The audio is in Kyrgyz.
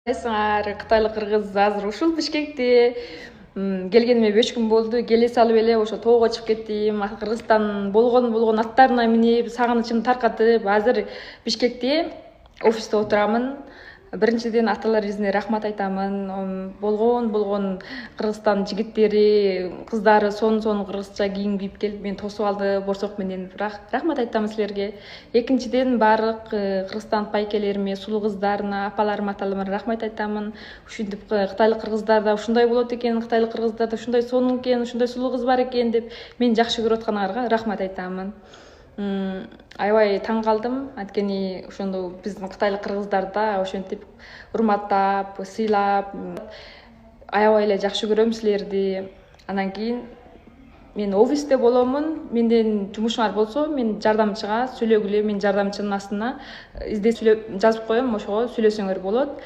Сыңар Кытайлык кыргыз азыр ушул Бишкекте келгениме 5 күн болду. Келе салып эле ошо тоого чыгып кеттим. Кыргызстан болгон аттарына минип, сагынычымды таркатып, азыр Бишкекте офисте отурамын. Биринчиден аталарыбызга рахмат айтамын. Болгон Кыргызстан жигиттери, кыздары сонун кыргызча кийинип келип мени тосуп алды, борсок менен. Рахмат айтам силерге. Экинчиден баардык Кыргызстан пайкелериме, сулуу кыздарына, апаларыма, аталарыма рахмат айтамын. Ушинтип Кытайлык кыргыздарда ушундай болот экен, Кытайлык кыргыздарда ушундай сонун экен, ушундай сулуу кыз бар экен деп мени жакшы көрүп аткандарга рахмат айтамын. Аябай таң калдым, анткени ошондо биздин кытайлык кыргыздарда ошентип урматтап, сыйлап, аябай эле жакшы көрөм силерди. Анан кийин мен офисте боломун. Менден жумушуңар болсо, мен жардамчыга сүйлөгүлө, мен жардамчынын астына жазып коем, ошого сүйлөсөңөр болот.